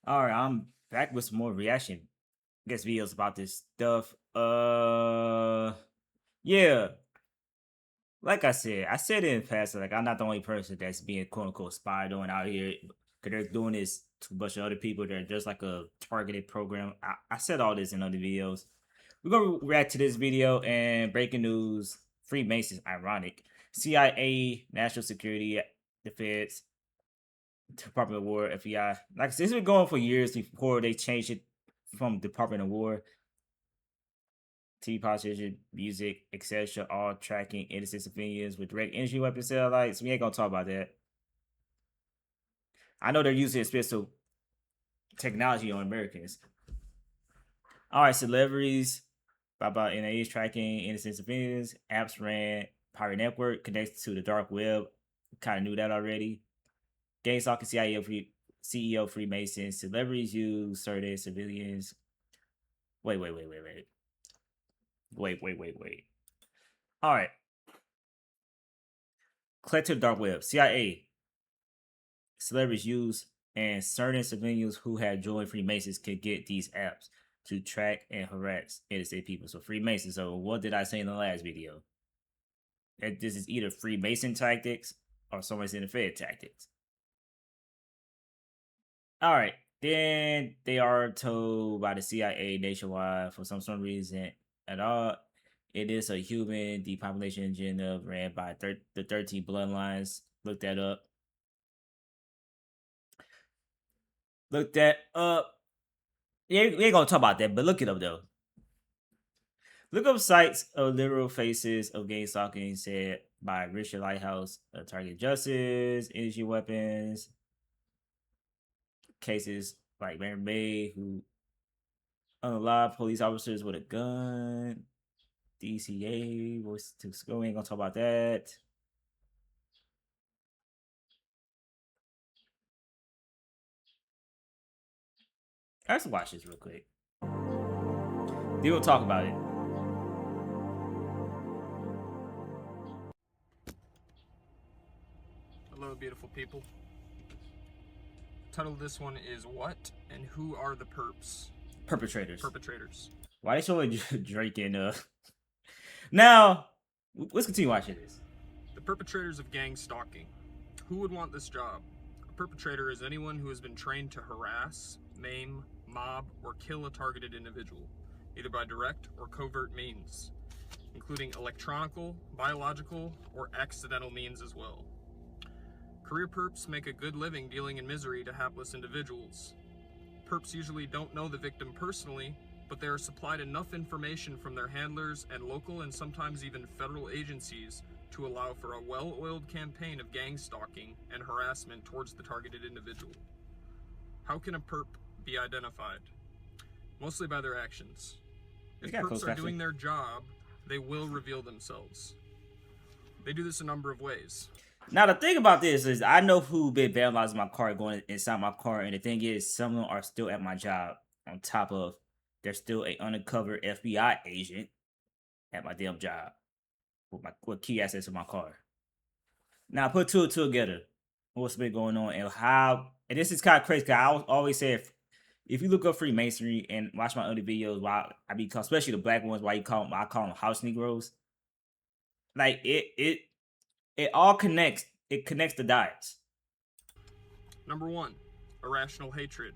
All right, I'm back with some more reaction, I guess, videos about this stuff. Yeah, like I said it in the past, like I'm not the only person that's being quote unquote spied on out here. Cause they're doing this to a bunch of other people. They're just like a targeted program. I said all this in other videos. We're gonna react to this video and breaking news: Freemasons, ironic. CIA, National Security, the Feds, Department of War, FBI. Like I said, it's been going for years before they changed it from Department of War. TV politician, music, etc. All tracking innocent civilians with direct energy weapon satellites. We ain't gonna talk about that. I know they're using special technology on Americans. All right, celebrities. About NIH tracking innocent civilians. Apps ran pirate network connected to the dark web. Kind of knew that already. Gangstalking CEO Freemasons. Celebrities use certain civilians. Wait. All right. Collect to the dark web. CIA. Celebrities use and certain civilians who have joined Freemasons can get these apps to track and harass innocent people. So Freemasons. So what did I say in the last video? That this is either Freemason tactics or someone's in the Fed tactics. All right. Then they are told by the CIA nationwide for some reason at all. It is a human depopulation agenda ran by the 13 bloodlines. Look that up. Look that up. Yeah, we ain't gonna talk about that, but look it up though. Look up sites of literal faces of gang stalking said by Richard Lighthouse, Target Justice, Energy Weapons, cases like Mary May, who unalive police officers with a gun, DCA, voice to school. We ain't gonna talk about that. Let's watch this real quick. Then we'll talk about it. Hello, beautiful people. The title of this one is What and Who Are the Perps? Perpetrators. Why they showing Drake and Now, let's continue watching this. The perpetrators of gang stalking. Who would want this job? A perpetrator is anyone who has been trained to harass, maim, mob, or kill a targeted individual, either by direct or covert means, including electronical, biological, or accidental means as well. Career perps make a good living dealing in misery to hapless individuals. Perps usually don't know the victim personally, but they are supplied enough information from their handlers and local and sometimes even federal agencies to allow for a well-oiled campaign of gang stalking and harassment towards the targeted individual. How can a perp be identified? Mostly by their actions. If perps are doing their job, they will reveal themselves. They do this a number of ways. Now the thing about this is I know who been vandalizing my car, going inside my car, and the thing is some of them are still at my job. On top of there's still a undercover FBI agent at my damn job with key assets in my car. Now put two and two together. What's been going on and how? And this is kind of crazy. Cause I always say if you look up Freemasonry and watch my other videos, why I be called, especially the black ones, why I call them house Negroes. Like it all connects. It connects the dots. Number 1, irrational hatred.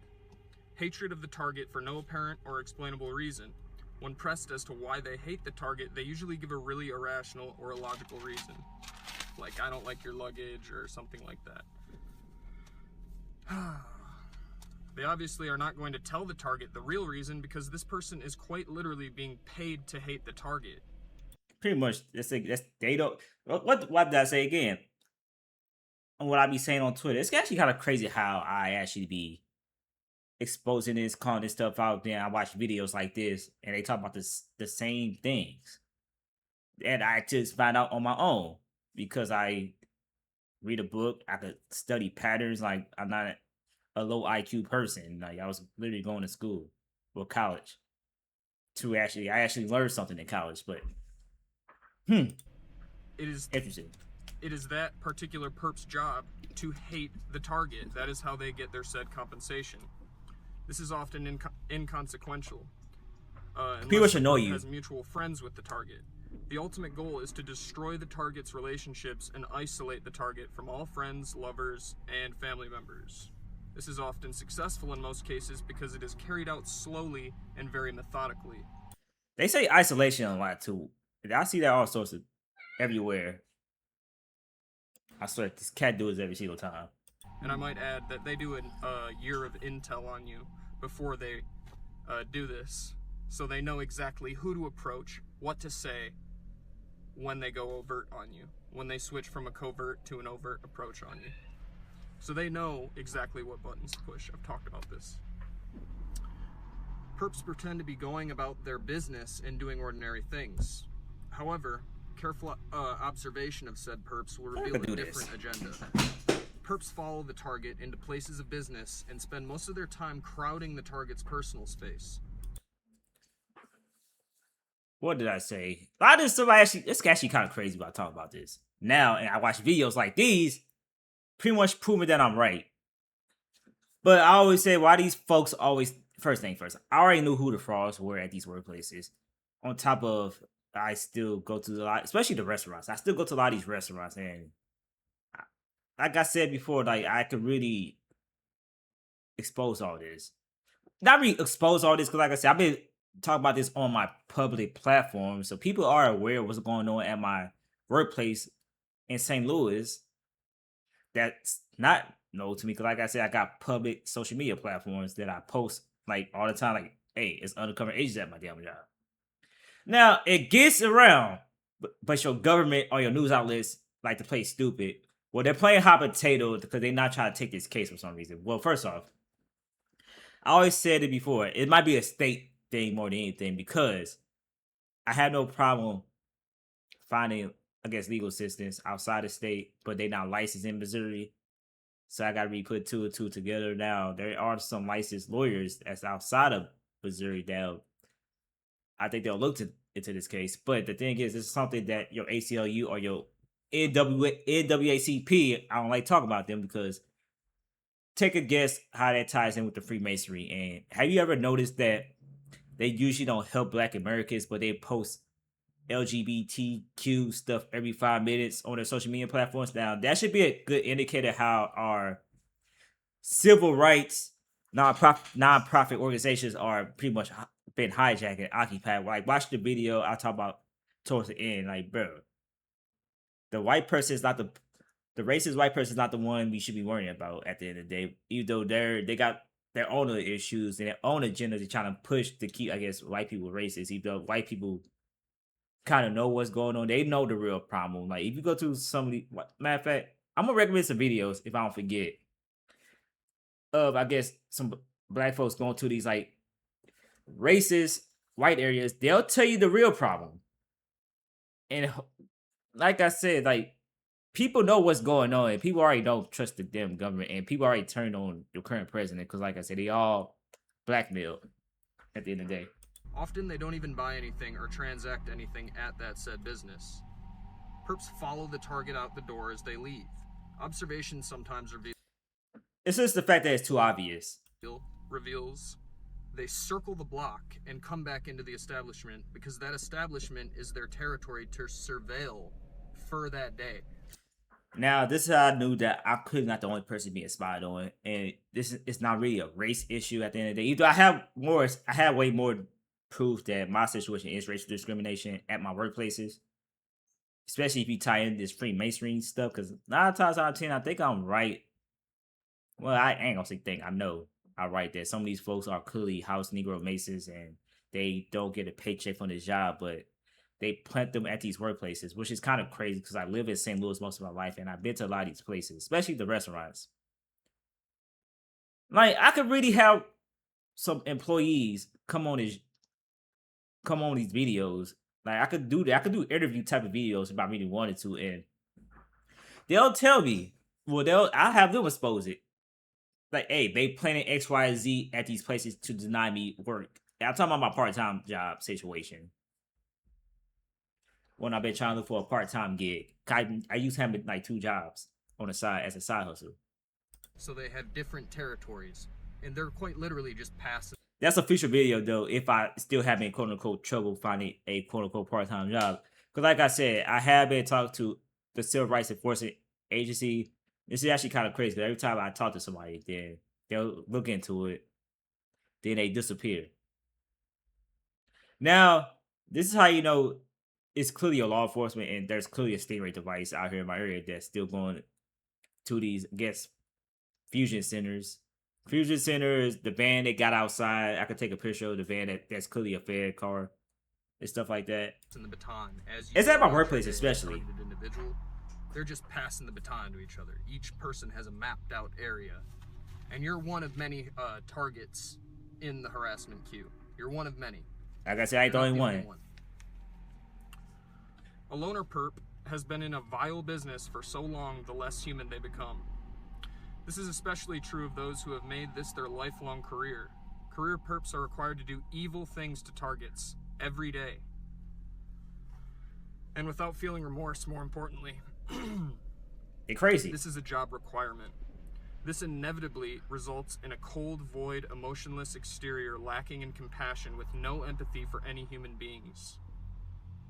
Hatred of the target for no apparent or explainable reason. When pressed as to why they hate the target, they usually give a really irrational or illogical reason. Like, I don't like your luggage or something like that. They obviously are not going to tell the target the real reason because this person is quite literally being paid to hate the target. Pretty much, that's they don't. What did I say again? And what I be saying on Twitter, it's actually kind of crazy how I actually be exposing this, calling this stuff out. Then I watch videos like this, and they talk about the same things, and I just find out on my own because I read a book. I could study patterns. Like I'm not a low IQ person. Like I was literally going to school or college to I actually learned something in college, but. It is interesting. It is that particular perp's job to hate the target. That is how they get their said compensation. This is often inconsequential, People unless the should know perp you. has mutual friends with the target. The ultimate goal is to destroy the target's relationships and isolate the target from all friends, lovers, and family members. This is often successful in most cases because it is carried out slowly and very methodically. They say isolation a lot too. I see that all sorts of everywhere. I swear this cat do this every single time. And I might add that they do a year of intel on you before they do this, so they know exactly who to approach, what to say when they go overt on you, when they switch from a covert to an overt approach on you. So they know exactly what buttons to push. I've talked about this. Perps pretend to be going about their business and doing ordinary things. However, careful observation of said perps will reveal a different agenda. Perps follow the target into places of business and spend most of their time crowding the target's personal space. What did I say? A lot of this stuff it's actually kind of crazy about talking about this now, and I watch videos like these, pretty much proving that I'm right. But I always say, why these folks always first thing first. I already knew who the frauds were at these workplaces. On top of, I still go to a lot, especially the restaurants. I still go to a lot of these restaurants, and like I said before, like I could really expose all this. Not really expose all this because, like I said, I've been talking about this on my public platform, so people are aware of what's going on at my workplace in St. Louis. That's not no to me because, like I said, I got public social media platforms that I post like all the time. Like, hey, it's undercover agents at my damn job. Now it gets around, but your government or your news outlets like to play stupid. Well, they're playing hot potato because they're not trying to take this case for some reason. Well, first off, I always said it before. It might be a state thing more than anything because I have no problem finding, I guess, legal assistance outside the state, but they not licensed in Missouri. So I got to be put two and two together. Now there are some licensed lawyers that's outside of Missouri that I think they'll look into this case. But the thing is, this is something that your ACLU or your NAACP, I don't like talking about them because take a guess how that ties in with the Freemasonry. And have you ever noticed that they usually don't help Black Americans, but they post LGBTQ stuff every 5 minutes on their social media platforms? Now, that should be a good indicator how our civil rights non-profit organizations are pretty much been hijacked and occupied. Like, watch the video I talk about towards the end. Like, bro, the white person is not the racist white person is not the one we should be worrying about at the end of the day. Even though they got their own issues and their own agenda they're trying to push to keep, I guess, white people racist. Even though white people kind of know what's going on, they know the real problem. Like, if you go to some of the matter of fact, I'm gonna recommend some videos if I don't forget of, I guess, some Black folks going to these like racist white areas. They'll tell you the real problem. And like I said, like people know what's going on, and people already don't trust the damn government, and people already turned on the current president because, like I said, they all blackmailed at the end of the day. Often they don't even buy anything or transact anything at that said business. Perps follow the target out the door as they leave. Observation sometimes It's just the fact that it's too obvious. reveals they circle the block and come back into the establishment because that establishment is their territory to surveil for that day. Now, this is how I knew that I could not the only person being spied on, and this is it's not really a race issue at the end of the day. Either I have way more proof that my situation is racial discrimination at my workplaces, especially if you tie in this Freemasonry stuff. Because 9 times out of 10, I think I'm right. Well, I ain't gonna say think. I know I'm right that some of these folks are clearly house Negro Masons and they don't get a paycheck from this job, but they plant them at these workplaces, which is kind of crazy because I live in St. Louis most of my life and I've been to a lot of these places, especially the restaurants. Like I could really have some employees come on these videos. Like I could do that. I could do interview type of videos if I really wanted to, and they'll tell me. Well, I'll have them expose it. Like, hey, they planning X, Y, Z at these places to deny me work. And I'm talking about my part-time job situation. When I've been trying to look for a part-time gig. I used to have like 2 jobs on the side as a side hustle. So they have different territories. and they're quite literally just passing. That's a future video though. If I still having quote unquote trouble finding a quote unquote part time job, because like I said, I have been talking to the civil rights enforcement agency. This is actually kind of crazy. But every time I talk to somebody, then they'll look into it, then they disappear. Now, this is how you know it's clearly a law enforcement and there's clearly a stingray device out here in my area that's still going to these against fusion centers. Fusion centers, the van they got outside. I could take a picture of the van that's clearly a Fed car and stuff like that. The baton as you It's at my approach workplace, a especially. targeted individual. They're just passing the baton to each other. Each person has a mapped out area, and you're one of many targets in the harassment queue. You're one of many. Like I said, I ain't the only one. A loner perp has been in a vile business for so long, the less human they become. This is especially true of those who have made this their lifelong career. Career perps are required to do evil things to targets every day. And without feeling remorse, more importantly. They're crazy. This is a job requirement. This inevitably results in a cold, void, emotionless exterior lacking in compassion with no empathy for any human beings.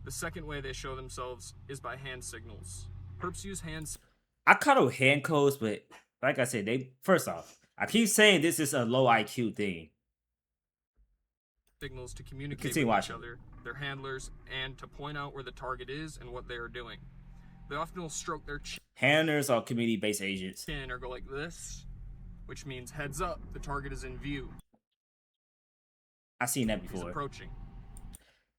The second way they show themselves is by hand signals. Perps use hand I call them hand codes, but like I said, they first off, I keep saying this is a low IQ thing. signals to communicate Continue with watching. each other, their handlers, and to point out where the target is and what they are doing. They often will stroke their Handlers are community-based agents. chin or go like this, which means heads up, the target is in view. I've seen that He's before. approaching.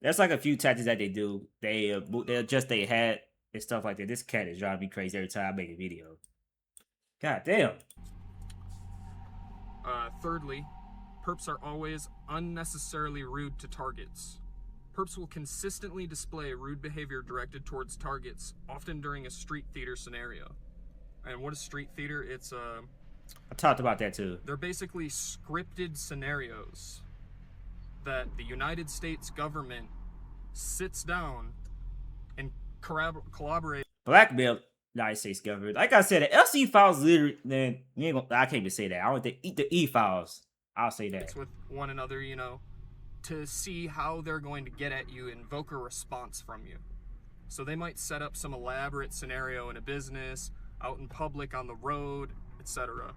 There's like a few tactics that they do. They adjust their hat and stuff like that. This cat is driving me crazy every time I make a video. God damn. Thirdly, perps are always unnecessarily rude to targets. Perps will consistently display rude behavior directed towards targets, often during a street theater scenario. And what is street theater? It's I talked about that too. they're basically scripted scenarios that the United States government sits down and collaborates. Blackmail United States government. Like I said, the LC files literally. Man, you ain't gonna, I can't even say that. I want to eat the E files. I'll say that. With one another, you know, to see how they're going to get at you, invoke a response from you. So they might set up some elaborate scenario in a business, out in public, on the road, etc.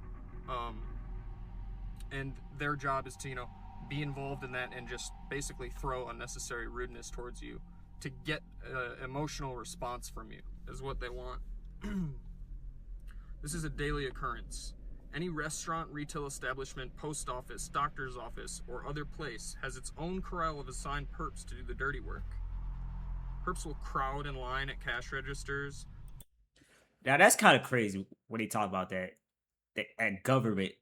And their job is to, you know, be involved in that and just basically throw unnecessary rudeness towards you to get an emotional response from you, is what they want. This is a daily occurrence. Any restaurant, retail establishment, post office, doctor's office, or other place has its own corral of assigned perps to do the dirty work. Perps will crowd in line at cash registers. Now that's kind of crazy when they talk about that. At government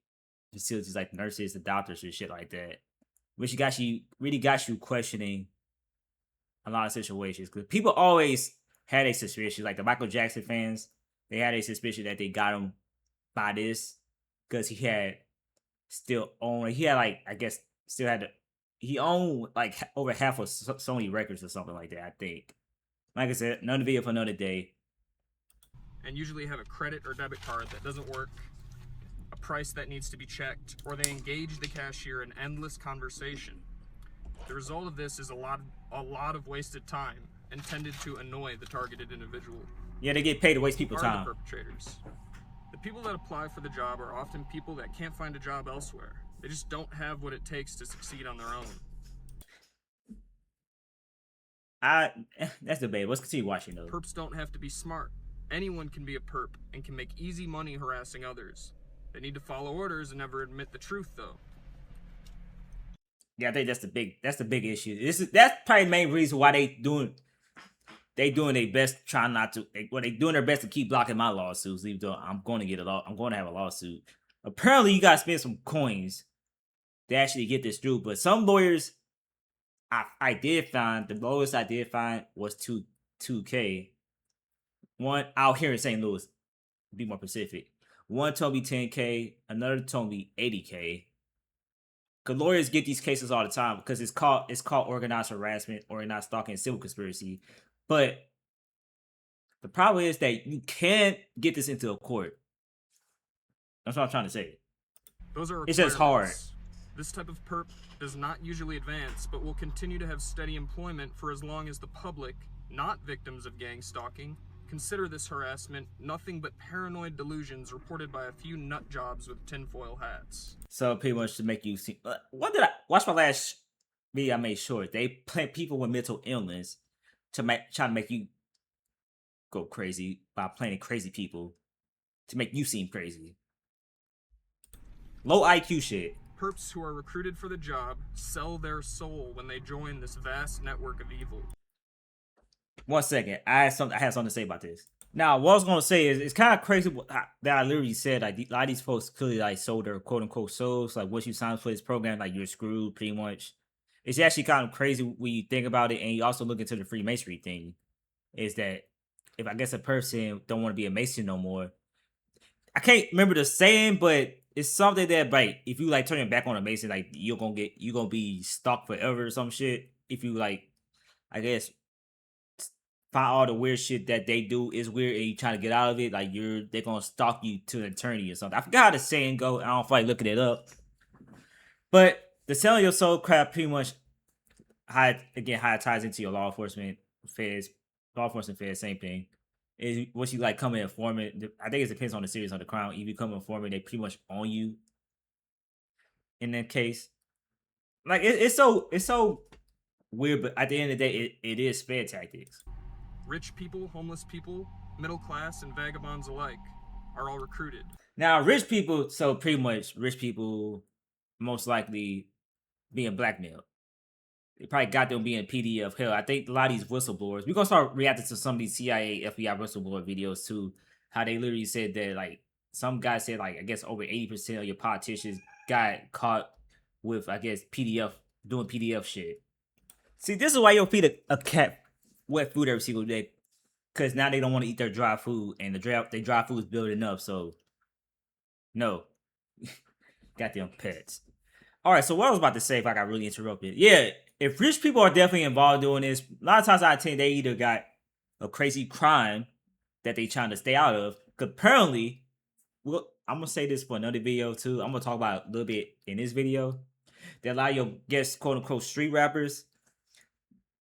facilities like nurses, the doctors, and shit like that, which really got you questioning a lot of situations because people always had a suspicion. Like the Michael Jackson fans, they had a suspicion that they got him by this because he had still owned. He had like I guess still had he owned like over half of Sony records or something like that. I think. Like I said, another video for another day. And usually have a credit or debit card that doesn't work, a price that needs to be checked, or they engage the cashier in endless conversation. The result of this is a lot of wasted time intended to annoy the targeted individual. Yeah, they get paid to waste people's time. The perpetrators. The people that apply for the job are often people that can't find a job elsewhere. They just don't have what it takes to succeed on their own. That's debatable. Let's continue watching though. Perps don't have to be smart. Anyone can be a perp and can make easy money harassing others. They need to follow orders and never admit the truth, though. Yeah, I think that's the big issue. That's probably the main reason why they doing their best trying not to. They doing their best to keep blocking my lawsuits. Even though I'm going to have a lawsuit. Apparently, you got to spend some coins to actually get this through. But some lawyers, I did find the lowest I did find was 2K. One out here in St. Louis, to be more specific. One told me 10K, another told me 80K. Cause lawyers get these cases all the time because it's called organized harassment, organized stalking, and civil conspiracy. But the problem is that you can't get this into a court. That's what I'm trying to say. Those are It's just hard. requirements. This type of perp does not usually advance, but will continue to have steady employment for as long as the public, not victims of gang stalking, consider this harassment nothing but paranoid delusions reported by a few nut jobs with tinfoil hats. So pretty much to make you see. What did I watch my last video? I made sure they play people with mental illness to try to make you go crazy by playing crazy people to make you seem crazy. Low IQ shit. Perps who are recruited for the job sell their soul when they join this vast network of evil. 1 second, I have something to say about this. Now, what I was gonna say is it's kind of crazy that I literally said like a lot of these folks clearly like sold their quote unquote souls. Like once you sign up for this program, like you're screwed pretty much. It's actually kind of crazy when you think about it, and you also look into the Freemasonry thing. Is that if I guess a person don't want to be a Mason no more, I can't remember the saying, but it's something that like if you like turn your back on a Mason, like you're gonna be stuck forever or some shit. If you like, I guess find all the weird shit that they do is weird and you trying to get out of it, like they're gonna stalk you to an eternity or something. I forgot how the saying go. I don't feel like looking it up. But the selling your soul crap pretty much how it ties into your law enforcement feds, same thing. Is once you like come in informant, I think it depends on the series on the crown. If you become informant, they pretty much own you in that case. Like it's so weird, but at the end of the day, it is Fed tactics. Rich people, homeless people, middle class, and vagabonds alike are all recruited. Now, rich people, so pretty much rich people most likely being blackmailed. They probably got them being PDF. Hell, I think a lot of these whistleblowers, we're gonna start reacting to some of these CIA, FBI whistleblower videos too. How they literally said that like some guy said like I guess over 80% of your politicians got caught with I guess PDF doing PDF shit. See, this is why you'll feed a cat wet food every single day. Cause now they don't want to eat their dry food and their dry food is building up, so no. Goddamn pets. Alright, so what I was about to say if I got really interrupted. Yeah, if rich people are definitely involved doing this, a lot of times out of 10, they either got a crazy crime that they trying to stay out of. Cause apparently, well, I'm gonna say this for another video too. I'm gonna talk about it a little bit in this video. That a lot of your guess quote unquote street rappers,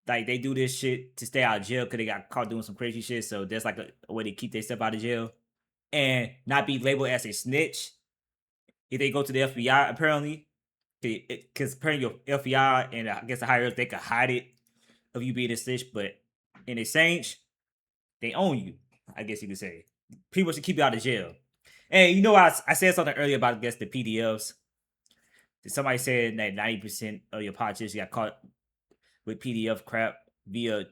like they do this shit to stay out of jail because they got caught doing some crazy shit. So there's like a way to keep themselves out of jail and not be labeled as a snitch if they go to the FBI. Apparently, because apparently your FBI and I guess the higher ups they could hide it of you being a snitch, but in exchange they own you. I guess you could say people should keep you out of jail. And you know, I said something earlier about I guess the PDFs. Somebody said that 90% of your politicians got caught with PDF crap via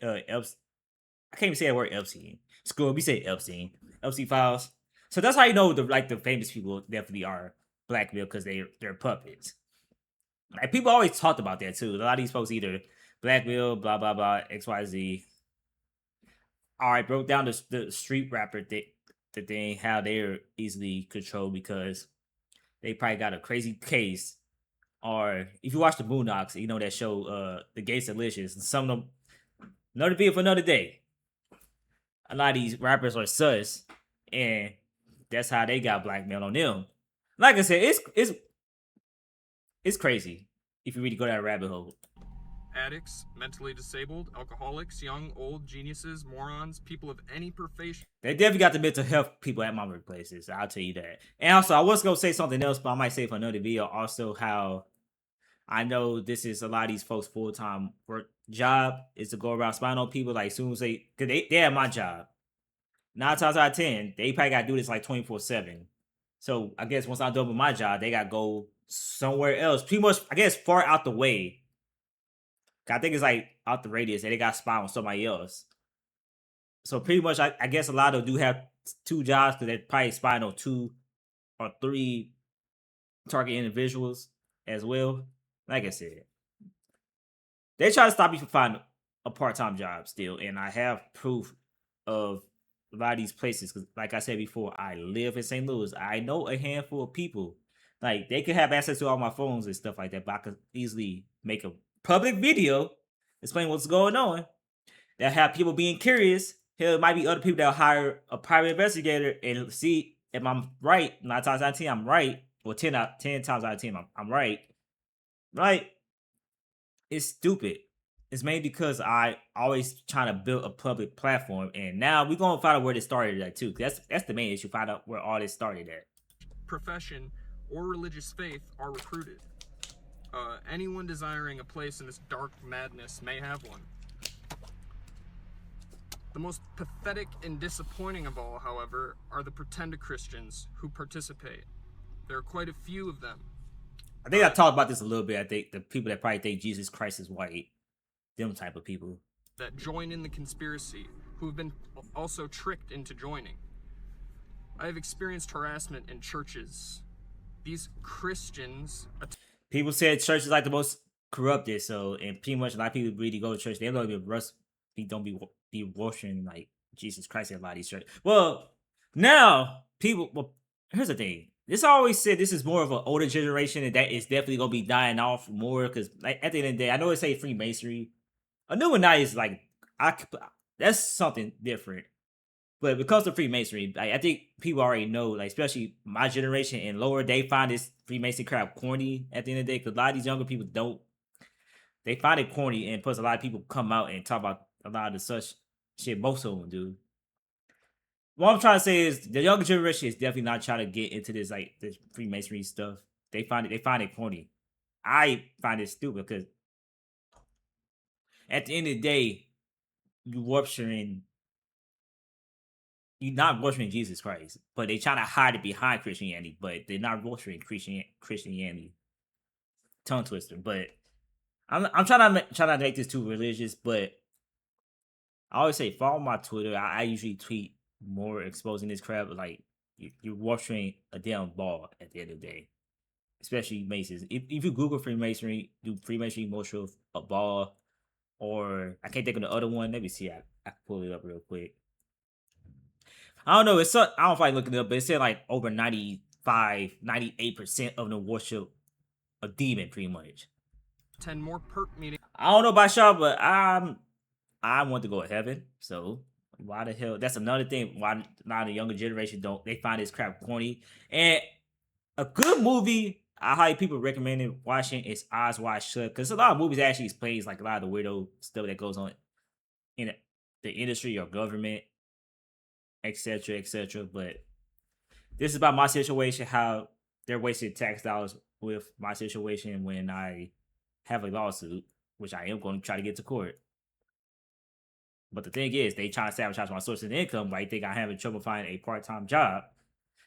I can't even say that word Epstein. Screw it, we say Epstein. Epstein files. So that's how you know the famous people definitely are blackmailed because they're puppets. Like people always talked about that too. A lot of these folks either blackmail, blah blah blah, XYZ. Alright, broke down the street rapper the thing, how they're easily controlled because they probably got a crazy case. Or if you watch the Boondocks, you know that show, The Gates Delicious, and some of them, another video for another day. A lot of these rappers are sus, and that's how they got blackmail on them. Like I said, it's crazy if you really go down that rabbit hole. Addicts, mentally disabled, alcoholics, young, old, geniuses, morons, people of any profession. They definitely got the mental health people at my workplaces. I'll tell you that. And also, I was gonna say something else, but I might say for another video. Also, how I know this is a lot of these folks' full-time work job is to go around spying on people. Like, as soon as cause they have my job. 9 times out of 10, they probably got to do this like 24/7. So I guess once I'm done with my job, they got to go somewhere else. Pretty much, I guess, far out the way. I think it's like out the radius, and they got to spy on somebody else. So pretty much, I guess a lot of them do have 2 jobs because they're probably spying on 2 or 3 target individuals as well. Like I said, they try to stop you from finding a part-time job still, and I have proof of a lot of these places. Because, like I said before, I live in St. Louis. I know a handful of people. Like they could have access to all my phones and stuff like that, but I could easily make a public video explain what's going on. That have people being curious. Hell, it might be other people that'll hire a private investigator and see if I'm right. 9 times out of 10, I'm right. well, 10 times out of 10, I'm right. Right? It's stupid. It's mainly because I always trying to build a public platform, and now we're gonna find out where this started at too. That's the main issue. Find out where all this started at. Profession or religious faith are recruited. Anyone desiring a place in this dark madness may have one. The most pathetic and disappointing of all, however, are the pretended Christians who participate. There are quite a few of them. I think I talked about this a little bit. I think the people that probably think Jesus Christ is white, them type of people. That join in the conspiracy, who have been also tricked into joining. I have experienced harassment in churches. These Christians. People said church is like the most corrupted, so and pretty much a lot of people really go to church. They don't be worshiping like Jesus Christ at a lot of these churches. Well, now people. Well, here's the thing. This always said this is more of an older generation, and that is definitely gonna be dying off more because like, at the end of the day, I know it say Freemasonry. A new one now is like I. That's something different. But because of Freemasonry, I think people already know, like especially my generation and lower, they find this Freemason crap corny at the end of the day. Because a lot of these younger people don't, they find it corny, and plus a lot of people come out and talk about a lot of the such shit. Most of them do. What I'm trying to say is the younger generation is definitely not trying to get into this like this Freemasonry stuff. They find it corny. I find it stupid because at the end of the day, you worshiping you're not worshiping Jesus Christ, but they trying to hide it behind Christianity, but they're not worshiping Christianity. Tongue twister. But I'm trying not to make this too religious, but I always say follow my Twitter. I usually tweet more exposing this crap. Like you're worshiping a damn ball at the end of the day, especially Masons. If you Google Freemasonry, do Freemasonry worship a ball, or I can't think of the other one. Let me see. I can pull it up real quick. I don't know. I don't know if I looked it up, but it said like over 95, 98% of them worship a demon, pretty much. 10 more perk meetings. I don't know about y'all, but I want to go to heaven. So why the hell? That's another thing. Why now the younger generation don't? They find this crap corny. And a good movie I highly people recommend watching is Eyes Wide Shut because a lot of movies actually explains like a lot of the weirdo stuff that goes on in the industry or government, etc., etc. But this is about my situation, how they're wasting tax dollars with my situation when I have a lawsuit, which I am going to try to get to court. But the thing is, they try to sabotage my source of income. Right? They think I'm having trouble finding a part-time job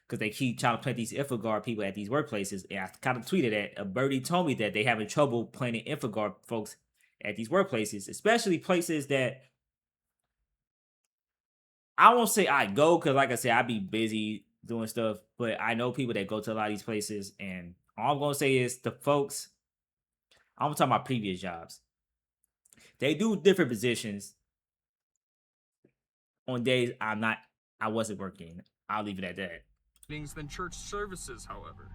because they keep trying to plant these InfoGuard people at these workplaces. And I kind of tweeted that a birdie told me that they having trouble planting InfoGuard folks at these workplaces, especially places that I won't say I go because, like I said, I be busy doing stuff. But I know people that go to a lot of these places, and all I'm gonna say is the folks. I'm talking about previous jobs. They do different positions on days I wasn't working. I'll leave it at that. Than church services, however.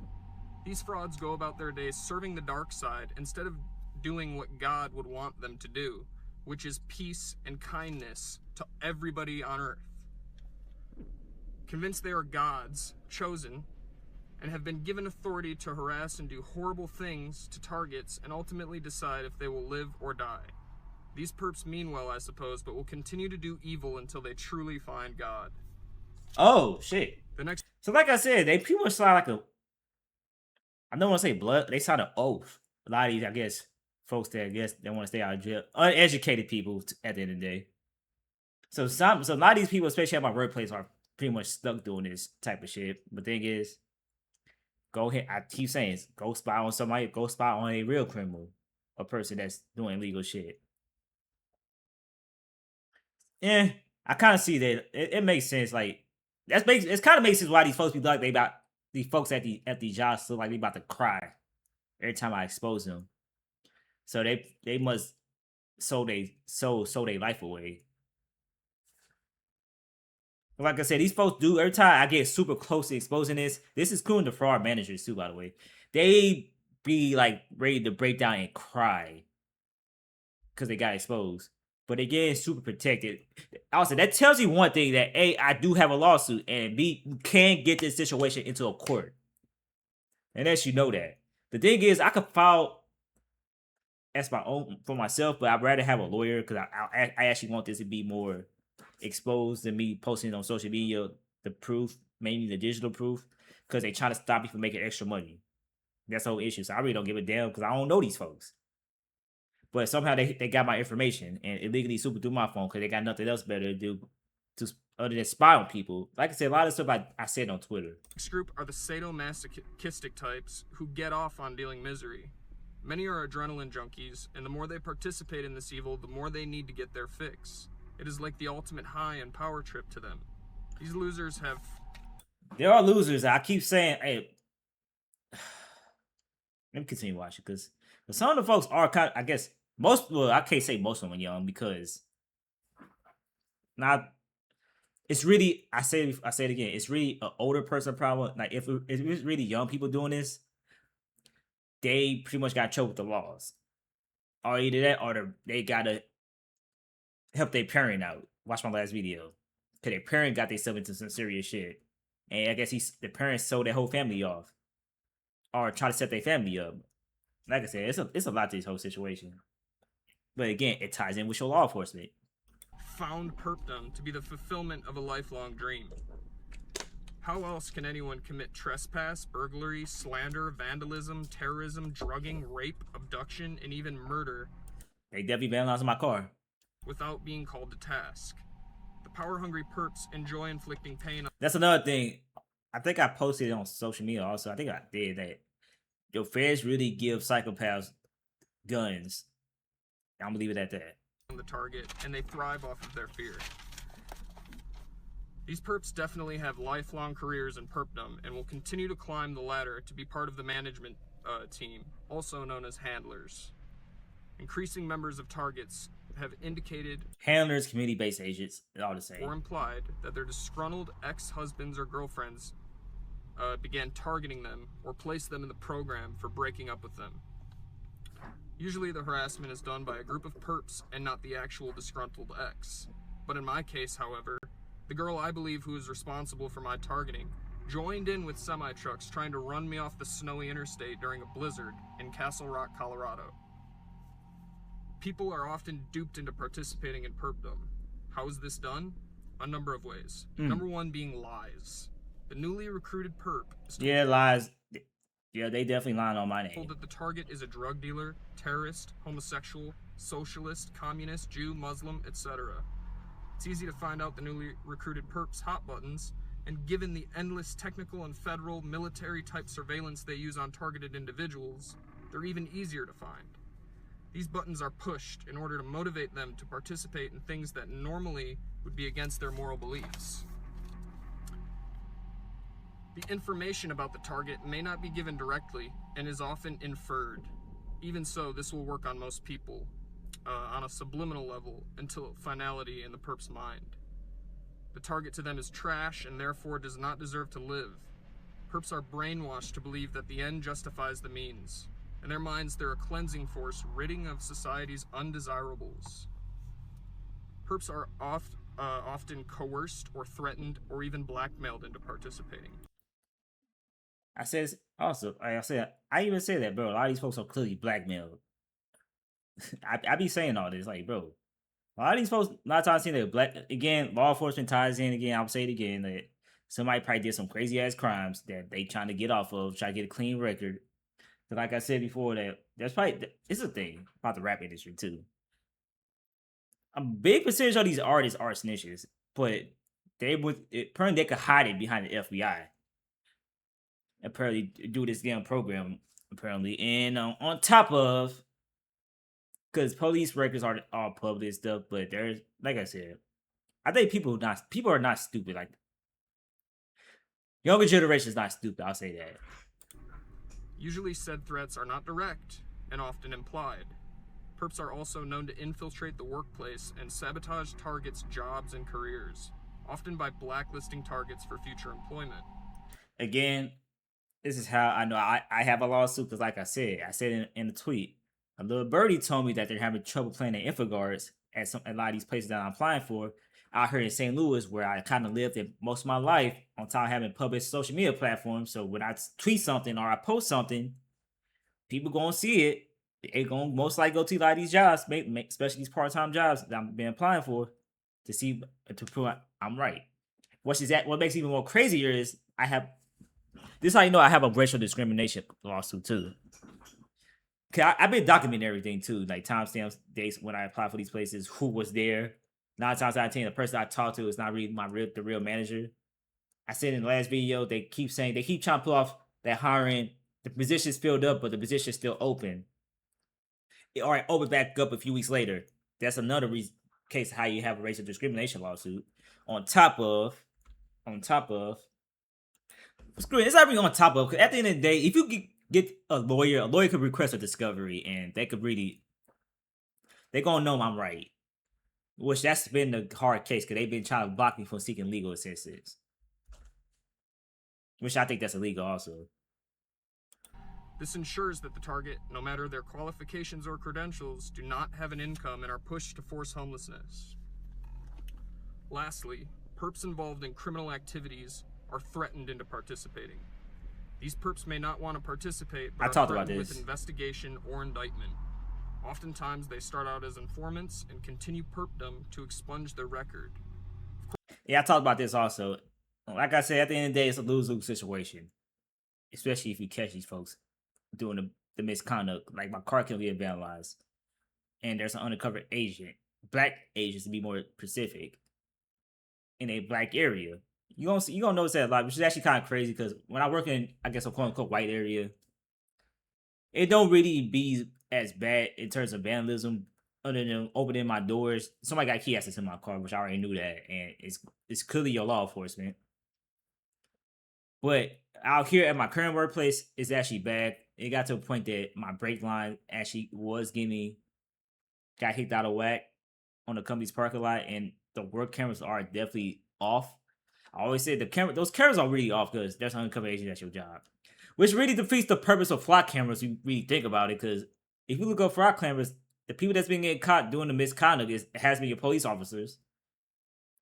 These frauds go about their days serving the dark side instead of doing what God would want them to do, which is peace and kindness to everybody on earth. Convinced they are gods, chosen, and have been given authority to harass and do horrible things to targets and ultimately decide if they will live or die. These perps mean well, I suppose, but will continue to do evil until they truly find God. Oh shit! The next. So, like I said, they people sign like a. I don't want to say blood. They sign an oath. A lot of these, I guess, folks that I guess they want to stay out of jail, uneducated people at the end of the day. So a lot of these people, especially at my workplace, are pretty much stuck doing this type of shit. But thing is, go ahead. I keep saying, go spy on somebody. Go spy on a real criminal, a person that's doing illegal shit. Yeah, I kind of see that. It makes sense. Like it kind of makes sense why these folks be like they about these folks at the jobs feel like they about to cry every time I expose them. So they must sold their life away. Like I said, these folks do every time I get super close to exposing this. This is cool to fraud managers too, by the way. They be like ready to break down and cry because they got exposed. But again, super protected. Also, that tells you one thing that A, I do have a lawsuit, and B, you can get this situation into a court. unless you know that. The thing is, I could file as my own for myself, but I'd rather have a lawyer because I actually want this to be more exposed than me posting it on social media. The proof, mainly the digital proof, because they try to stop me from making extra money. That's the whole issue. So I really don't give a damn because I don't know these folks. But somehow they got my information and illegally super through my phone because they got nothing else better to do to other than spy on people. Like I said, a lot of stuff I said on Twitter. Next group are the sadomasochistic types who get off on dealing misery. Many are adrenaline junkies, and the more they participate in this evil, the more they need to get their fix. It is like the ultimate high and power trip to them. These losers have... There are losers. I keep saying, hey, let me continue watching because some of the folks are kind of, I guess, most, well, I can't say most of them are young because not, it's really, I say it again, it's really an older person problem. Like, if it's really young people doing this, they pretty much got choked with the laws. Or either that or they gotta help their parent out. Watch my last video. Because their parent got themselves into some serious shit. And I guess the parents sold their whole family off. Or try to set their family up. Like I said, it's a lot to this whole situation. But again, it ties in with your law enforcement. found perpdom to be the fulfillment of a lifelong dream. How else can anyone commit trespass, burglary, slander, vandalism, terrorism, drugging, rape, abduction, and even murder They definitely vandalized my car. without being called to task? The power-hungry perps enjoy inflicting pain. That's another thing. I think I posted it on social media also. I think I did that. Your feds really give psychopaths guns. I'm gonna leave it at that. On the target, and they thrive off of their fear. These perps definitely have lifelong careers in perpdom and will continue to climb the ladder to be part of the management team, also known as handlers. Increasing members of targets have indicated Handlers, community-based agents, all the same. or implied that their disgruntled ex-husbands or girlfriends began targeting them or placed them in the program for breaking up with them. Usually the harassment is done by a group of perps and not the actual disgruntled ex. But in my case, however, the girl I believe who is responsible for my targeting joined in with semi-trucks trying to run me off the snowy interstate during a blizzard in Castle Rock, Colorado. People are often duped into participating in perpdom. How is this done? A number of ways. Number one being lies. The newly recruited perp is Yeah, lies. Yeah, they definitely lying on my name. told that the target is a drug dealer, terrorist, homosexual, socialist, communist, Jew, Muslim, etc. It's easy to find out the newly recruited perps' hot buttons, and given the endless technical and federal military-type surveillance they use on targeted individuals, they're even easier to find. These buttons are pushed in order to motivate them to participate in things that normally would be against their moral beliefs. The information about the target may not be given directly and is often inferred. Even so, this will work on most people on a subliminal level until finality in the perp's mind. The target to them is trash and therefore does not deserve to live. Perps are brainwashed to believe that the end justifies the means. In their minds, they're a cleansing force ridding of society's undesirables. Perps are often coerced or threatened or even blackmailed into participating. I said also, like I said, I even say that, bro. A lot of these folks are clearly blackmailed. I be saying all this, like, bro. A lot of these folks, a lot of times, see that black again. Law enforcement ties in again. I'll say it again that somebody probably did some crazy ass crimes that they trying to get off of, try to get a clean record. But like I said before, that there's probably it's a thing about the rap industry too. A big percentage of these artists are snitches, but apparently they could hide it behind the FBI. Apparently do this damn program apparently, and on top of because police records are all public and stuff, but there's like I said, I think people are not stupid. Like younger generation is not stupid. I'll say that. Usually said threats are not direct and often implied. Perps are also known to infiltrate the workplace and sabotage targets' jobs and careers, often by blacklisting targets for future employment. Again, this is how I know I have a lawsuit because, like I said in the tweet, a little birdie told me that they're having trouble playing the info guards at a lot of these places that I'm applying for out here in St. Louis, where I kind of lived in most of my life, on top of having public social media platforms. So when I tweet something or I post something, people gonna see it. They gonna most likely go to a lot of these jobs, especially these part-time jobs that I've been applying for, to see to prove I'm right. What makes it even more crazier is I have this. Is how you know I have a racial discrimination lawsuit too. Cause I've been documenting everything too, like timestamps, dates when I applied for these places, who was there. 9 times out of 10, the person I talked to is not really the real manager. I said in the last video, they keep saying they keep trying to pull off that hiring. The position's filled up, but the position's still open. All right, open back up a few weeks later. That's another case of how you have a racial discrimination lawsuit. On top of, screw it. It's not really on top of. Because at the end of the day, if you get a lawyer could request a discovery, and they could really, they gonna know I'm right. Which that's been the hard case because they've been trying to block me from seeking legal assistance. Which I think that's illegal also. This ensures that the target, no matter their qualifications or credentials, do not have an income and are pushed to force homelessness. Lastly, perps involved in criminal activities are threatened into participating. These perps may not want to participate, but are threatened with investigation or indictment. Oftentimes, they start out as informants and continue perpdom to expunge their record. Yeah, I talked about this also. Like I said, at the end of the day, it's a lose-lose situation. Especially if you catch these folks doing the misconduct. Like my car can be vandalized. And there's an undercover agent. Black agents to be more specific. In a black area. You gonna notice that a lot, which is actually kind of crazy because when I work in, I guess, a quote unquote white area, it don't really be as bad in terms of vandalism other than opening my doors. Somebody got key access in my car, which I already knew that, and it's clearly your law enforcement. But out here at my current workplace, it's actually bad. It got to a point that my brake line actually got kicked out of whack on the company's parking lot, and the work cameras are definitely off. I always say those cameras are really off because there's an undercover agent at your job, which really defeats the purpose of flock cameras. You really think about it, because if you look up flock cameras, the people that's been getting caught doing the misconduct has been your police officers.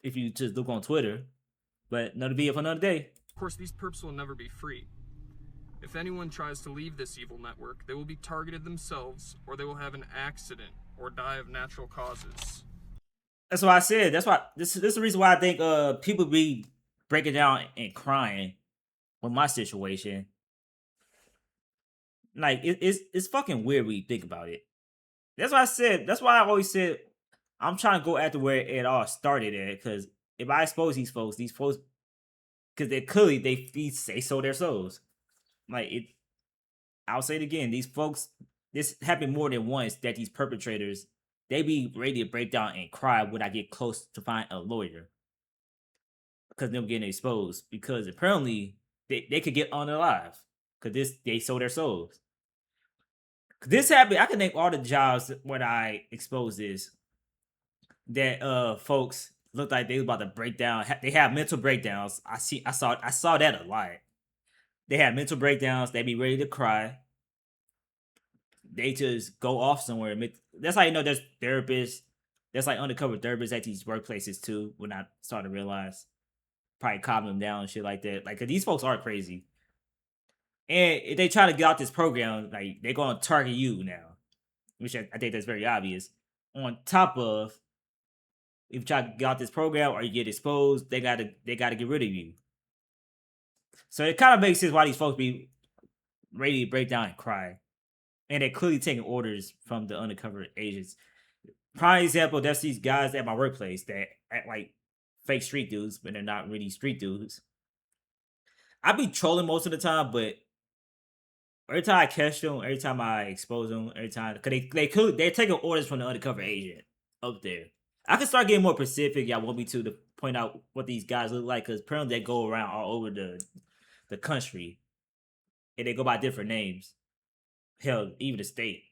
If you just look on Twitter, but another video for another day. Of course, these perps will never be free. If anyone tries to leave this evil network, they will be targeted themselves, or they will have an accident or die of natural causes. That's what I said. That's why this is the reason why I think people be breaking down and crying with my situation. Like it's fucking weird when you think about it. That's why I said. That's why I always said I'm trying to go after where it all started at. Because if I expose these folks, because they clearly they sold their souls. Like it, I'll say it again. These folks, this happened more than once that these perpetrators, they be ready to break down and cry when I get close to find a lawyer because them getting exposed. Because apparently they could get unalive because they sold their souls. This happened. I can name all the jobs when I exposed this that folks looked like they was about to break down. They have mental breakdowns. I saw that a lot. They have mental breakdowns. They be ready to cry. They just go off somewhere. That's how you know there's therapists. There's like undercover therapists at these workplaces too. When I started to realize, probably calm them down and shit like that. Like, 'cause these folks are crazy, and if they try to get out this program, like they're gonna target you now, which I think that's very obvious. On top of, if you try to get out this program or you get exposed, they gotta get rid of you. So it kind of makes sense why these folks be ready to break down and cry. And they're clearly taking orders from the undercover agents. Prime example, there's these guys at my workplace that act like fake street dudes, but they're not really street dudes. I be trolling most of the time, but every time I catch them, every time I expose them, every time, because they're taking orders from the undercover agent up there. I can start getting more specific. Y'all want me to point out what these guys look like, because apparently they go around all over the country, and they go by different names. Hell, even the state.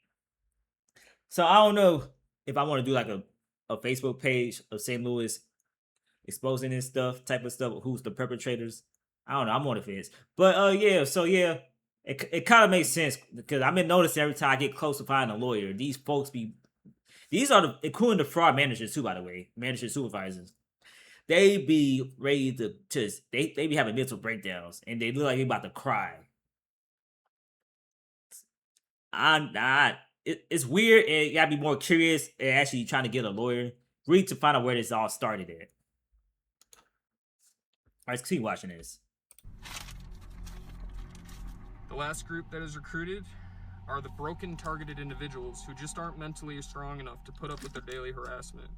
So I don't know if I want to do like a Facebook page of St. Louis exposing this type of stuff, who's the perpetrators. I don't know. I'm on the fence. But yeah, so yeah, it kind of makes sense because I've been noticing every time I get close to finding a lawyer, these folks these are including the fraud managers too, by the way, manager supervisors. they be ready to just they be having mental breakdowns and they look like they about to cry. I'm not. It's weird, and you gotta be more curious and actually trying to get a lawyer, really, to find out where this all started at. All right, let's keep watching this. The last group that is recruited are the broken, targeted individuals who just aren't mentally strong enough to put up with their daily harassment.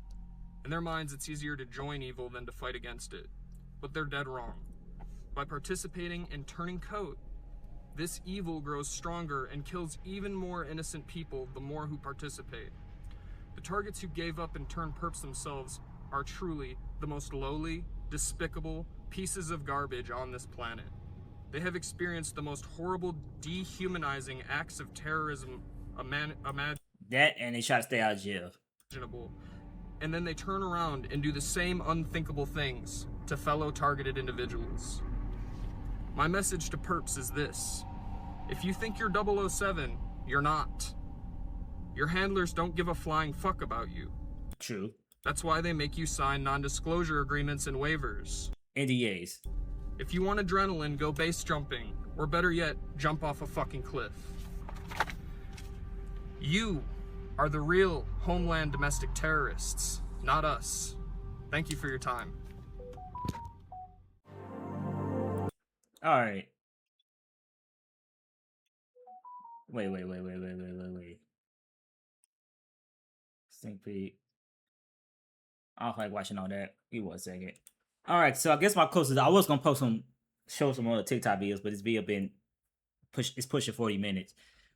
In their minds, it's easier to join evil than to fight against it. But they're dead wrong. By participating and turning coat, this evil grows stronger and kills even more innocent people the more who participate. The targets who gave up and turned perps themselves are truly the most lowly, despicable pieces of garbage on this planet. They have experienced the most horrible, dehumanizing acts of terrorism That and they try to stay out of jail. imaginable, and then they turn around and do the same unthinkable things to fellow targeted individuals. My message to perps is this: if you think you're 007, you're not. Your handlers don't give a flying fuck about you. True. That's why they make you sign non-disclosure agreements and waivers. NDAs. If you want adrenaline, go base jumping, or better yet, jump off a fucking cliff. You are the real homeland domestic terrorists, not us. Thank you for your time. All right. Wait. Sync peek. I don't like watching all that. Give me 1 second. All right, so I guess my closest. I was gonna show some other TikTok videos, but this video been it's pushing 40 minutes.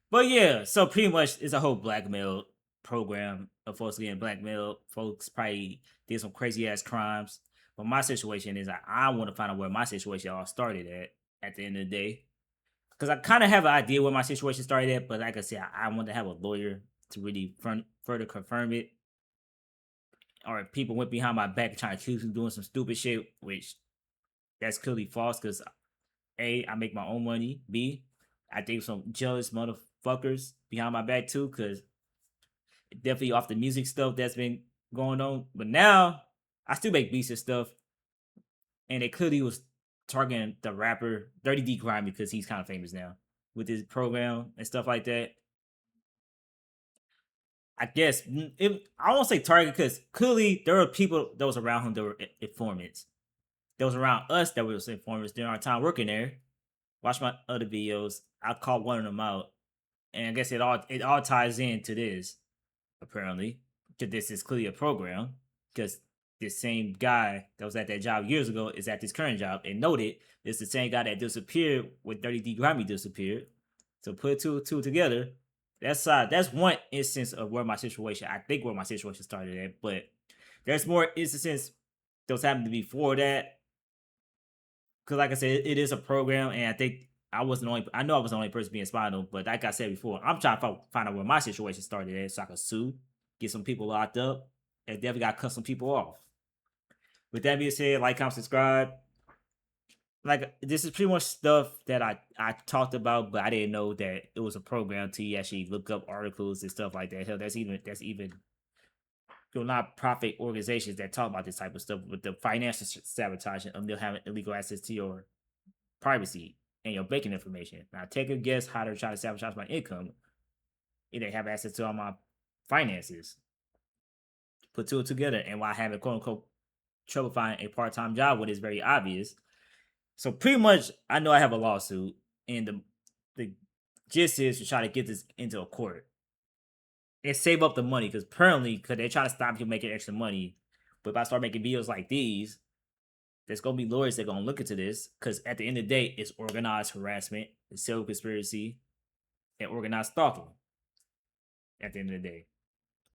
But yeah, so pretty much it's a whole blackmail program of folks getting blackmailed. Folks probably did some crazy ass crimes. But my situation is I want to find out where my situation all started at the end of the day. Because I kind of have an idea where my situation started at, but like I said, I want to have a lawyer to really further confirm it. Or if people went behind my back trying to accuse me of doing some stupid shit, which that's clearly false because A, I make my own money. B, I think some jealous motherfuckers behind my back too, because definitely off the music stuff that's been going on. But now I still make beats and stuff, and they clearly was targeting the rapper Dirty D Grimy because he's kind of famous now with his program and stuff like that. I guess I won't say target because clearly there were people that was around him that were informants. That was around us that was informants during our time working there. Watch my other videos. I called one of them out, and I guess it all ties into this apparently because this is clearly a program because this same guy that was at that job years ago is at this current job and noted it's the same guy that disappeared when 30D Grammy disappeared. So put two together. That's one instance of where my situation, I think where my situation started at, but there's more instances that was happening before that. Cause like I said, it is a program, and I think I wasn't the only. I know I was the only person being spied on, but like I said before, I'm trying to find out where my situation started at, so I can sue, get some people locked up, and definitely got to cut some people off. With that being said, like, comment, subscribe. Like this is pretty much stuff that I talked about, but I didn't know that it was a program to actually look up articles and stuff like that. Hell, that's even not profit organizations that talk about this type of stuff with the financial sabotaging of them having illegal access to your privacy and your banking information. Now, take a guess how they're trying to sabotage my income if they have access to all my finances. Put two together, and why having quote unquote trouble finding a part time job when it's very obvious. So pretty much, I know I have a lawsuit, and the gist is to try to get this into a court and save up the money because they're trying to stop you making extra money. But if I start making videos like these, there's gonna be lawyers that are gonna look into this because at the end of the day, it's organized harassment, it's civil conspiracy, and organized stalking. At the end of the day,